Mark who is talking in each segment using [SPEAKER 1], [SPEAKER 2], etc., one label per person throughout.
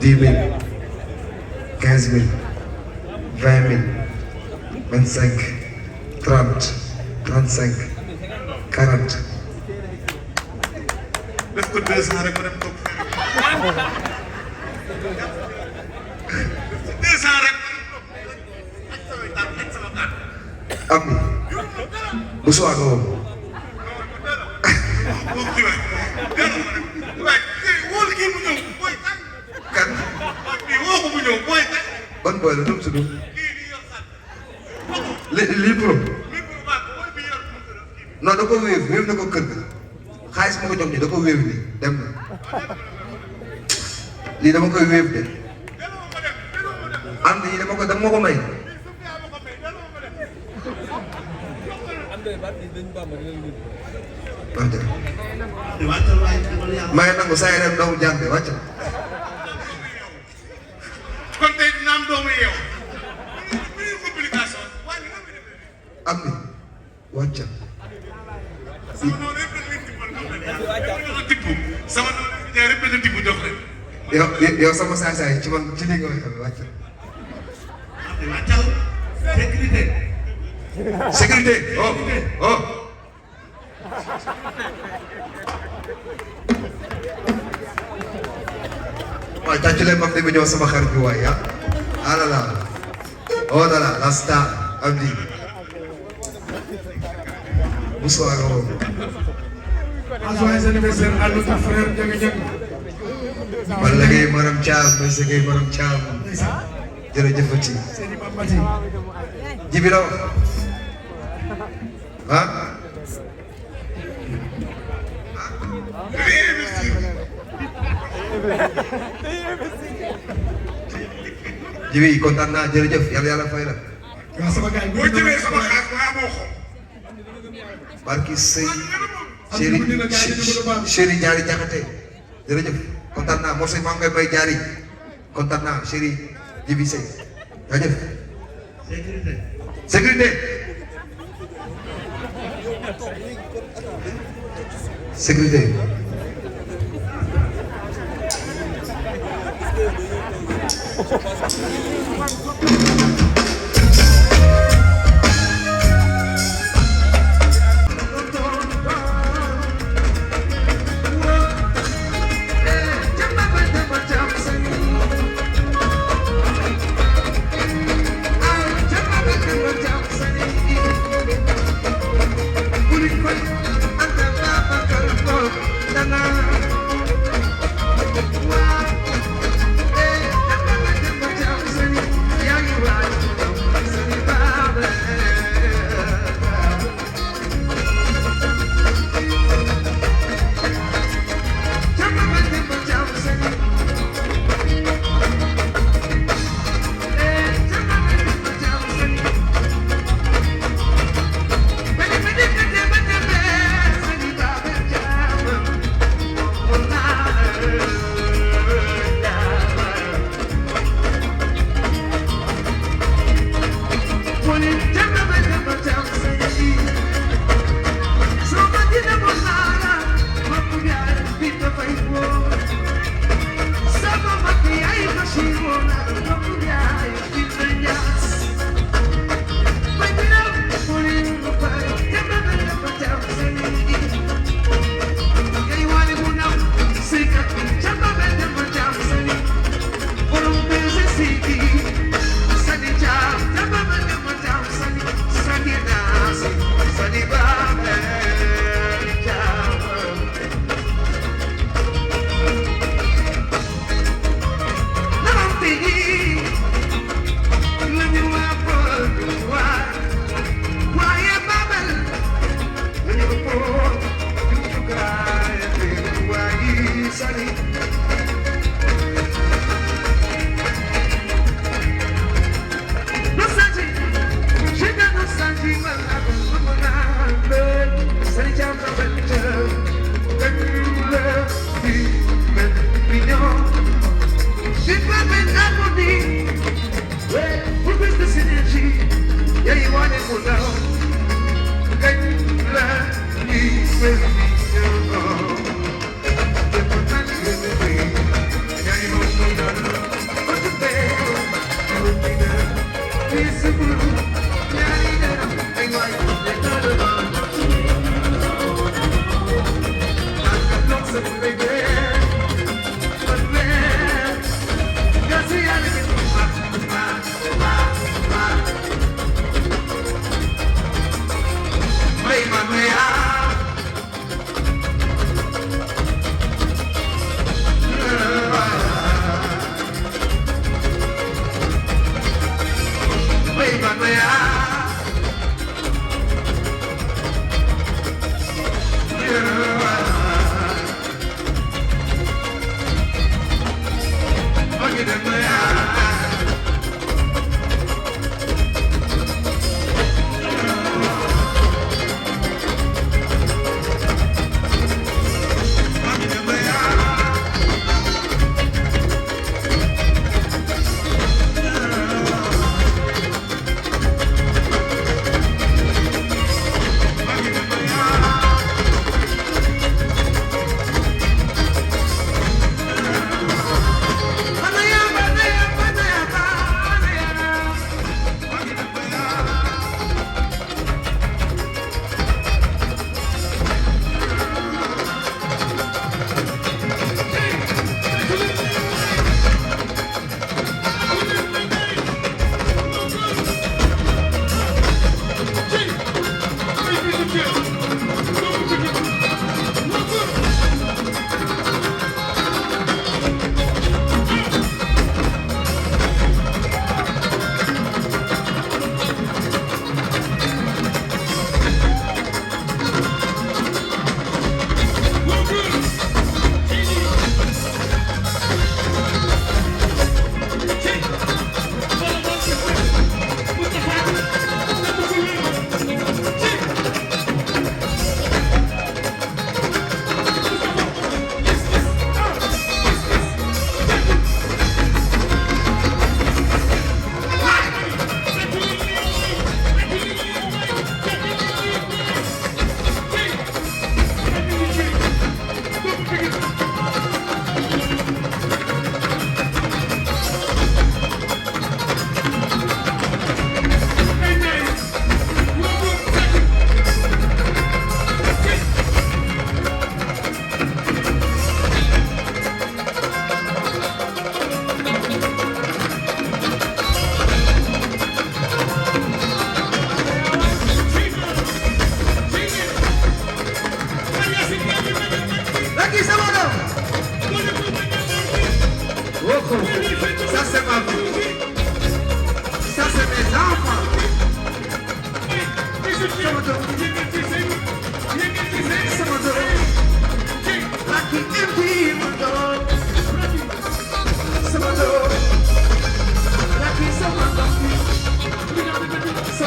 [SPEAKER 1] 10 000 15 000 20 000 25 30 35 40.
[SPEAKER 2] def ko 200 rek ma dem toog 200 rek
[SPEAKER 1] am ni bu suwaa nga woo kan ban boy la nu mu tudd lii pro non da ko wéew na ko kër ga xaalis ma ko jox ni da ko wéew ni dem na lii dama koy wéew de am ni dama ko may may nangu saa yi dem doomu jàmbe wàcc
[SPEAKER 2] kon tey dina am doomu yow complication
[SPEAKER 1] am ni wàcc
[SPEAKER 2] sama ñaari benn tibb jox leen
[SPEAKER 1] yow sama saay ci man ci li nga waxee wàcc
[SPEAKER 2] wàccal
[SPEAKER 1] sécurité oh waaye tàccu leen mag bi ñëw sama xarit bi waay ah ah là là oh là là la star Amdi bonsoir
[SPEAKER 2] joyeux anniversaire à notre frère Ndiaye
[SPEAKER 1] Balla Gaye Maram Thiam Moussa Gueye Maram Thiam jërëjëfati Jibiro ah Jibi kontaan naa jërëjëf yàlla fay la.
[SPEAKER 2] waaw sama gars yi boo jëlee sama xaar waa moo xom.
[SPEAKER 1] barki sëy chéri Diary Diakhaté jërëjëf kontaan naa morceau maa ngi koy may Diary kontaan naa chéri Jibi Sey jaajëf. sécurité sécurité.
[SPEAKER 2] Yeah, you know,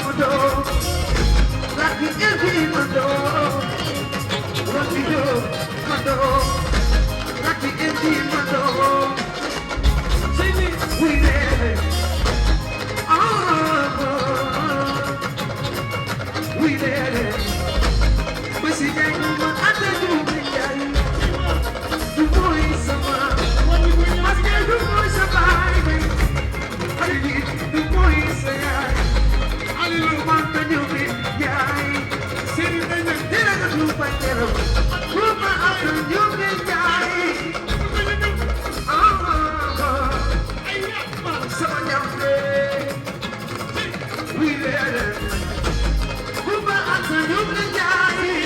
[SPEAKER 1] sama doom Lucky every my doom Lucky doom my doom Lucky every my doom Say me we there we there but see that woman I tell you the voice of my scared the voice of my the voice of I little want to do it yeah see the then I do my girl group after you Ndiaye we there group after you Ndiaye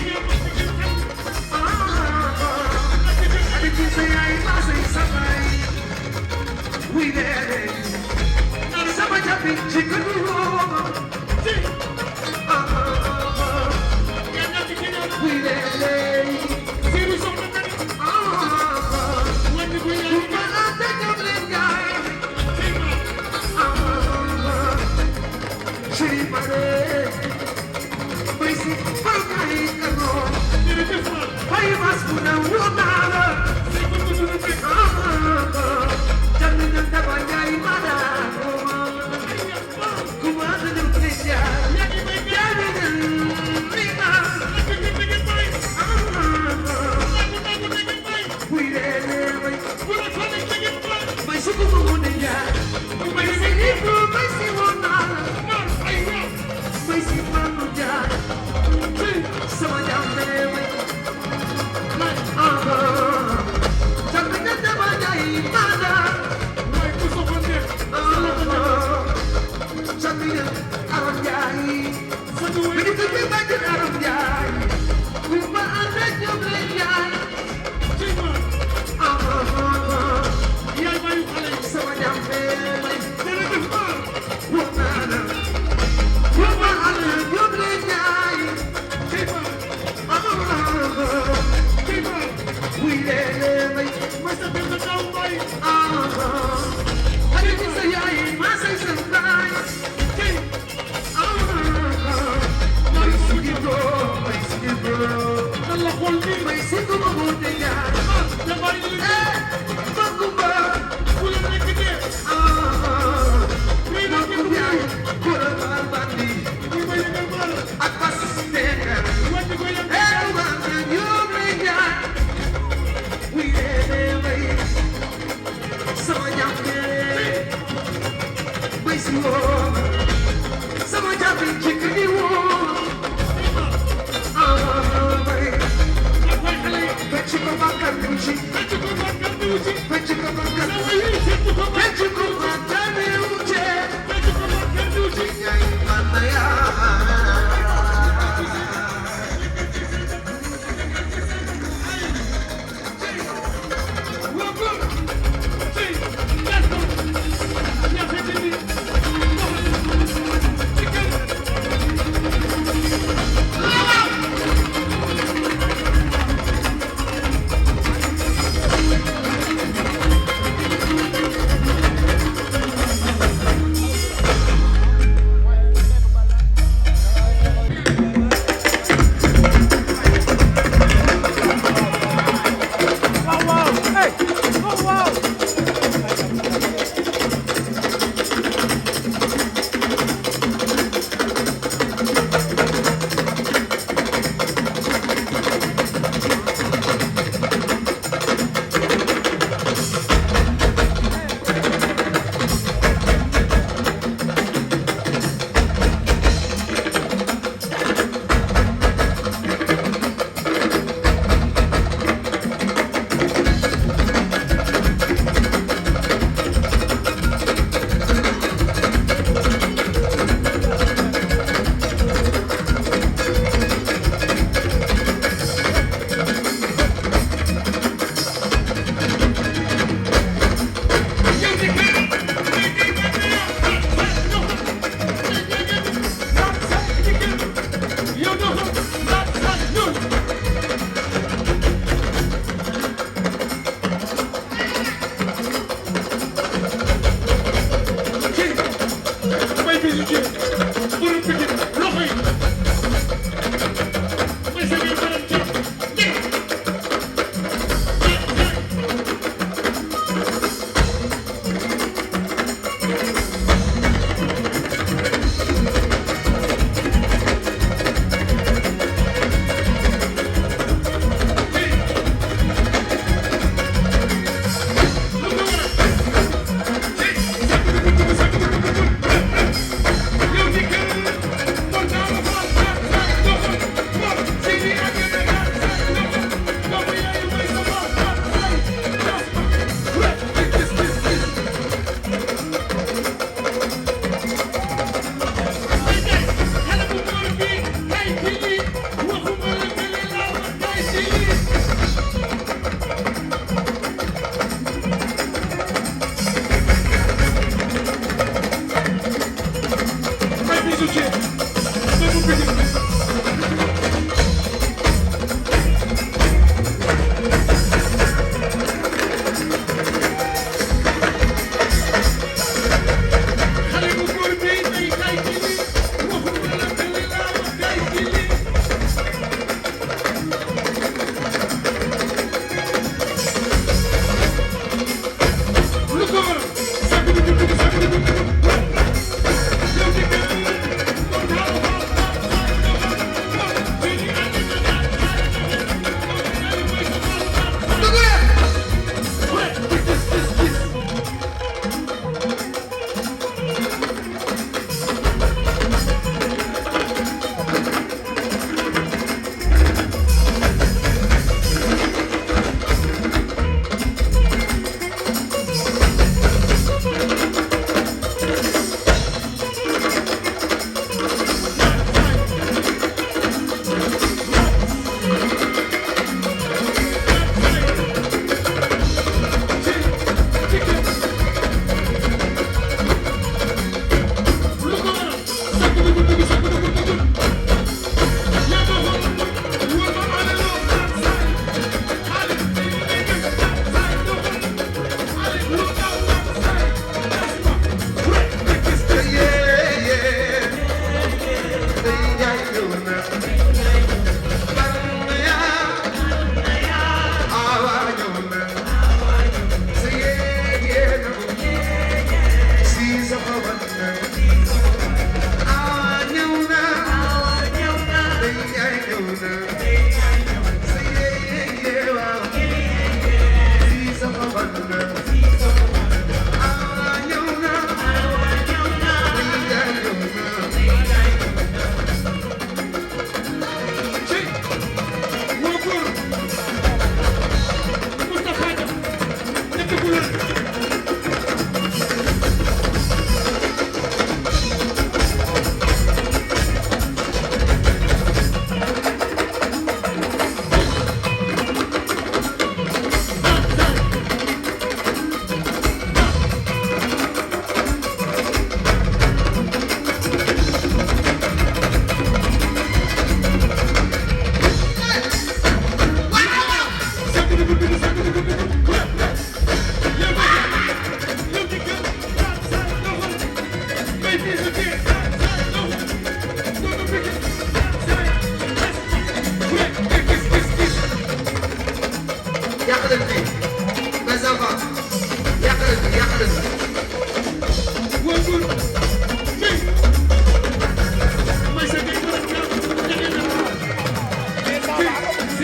[SPEAKER 1] we there sama jabi chicken we there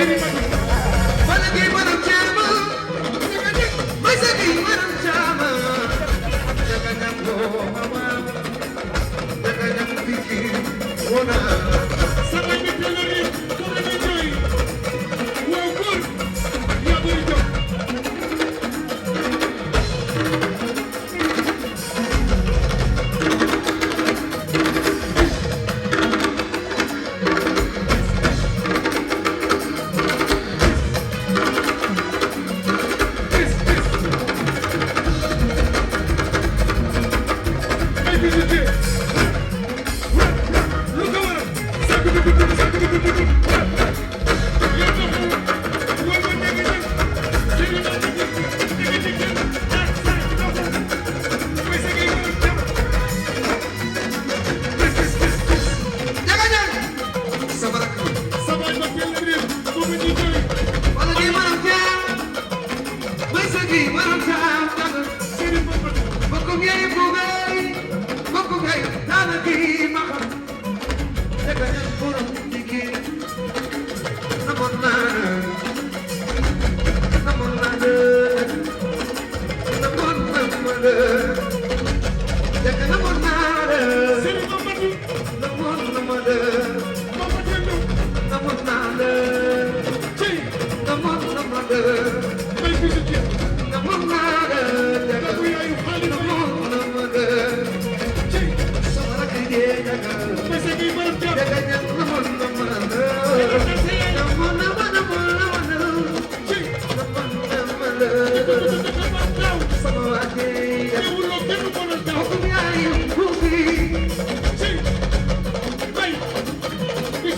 [SPEAKER 1] Balagi manam chama, Masagi manam chama, Jaganam go mama, Jaganam piki, Ona.
[SPEAKER 3] Sabay pelori, come ni joy. Wow good. Ya bonito.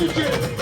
[SPEAKER 1] Yeah.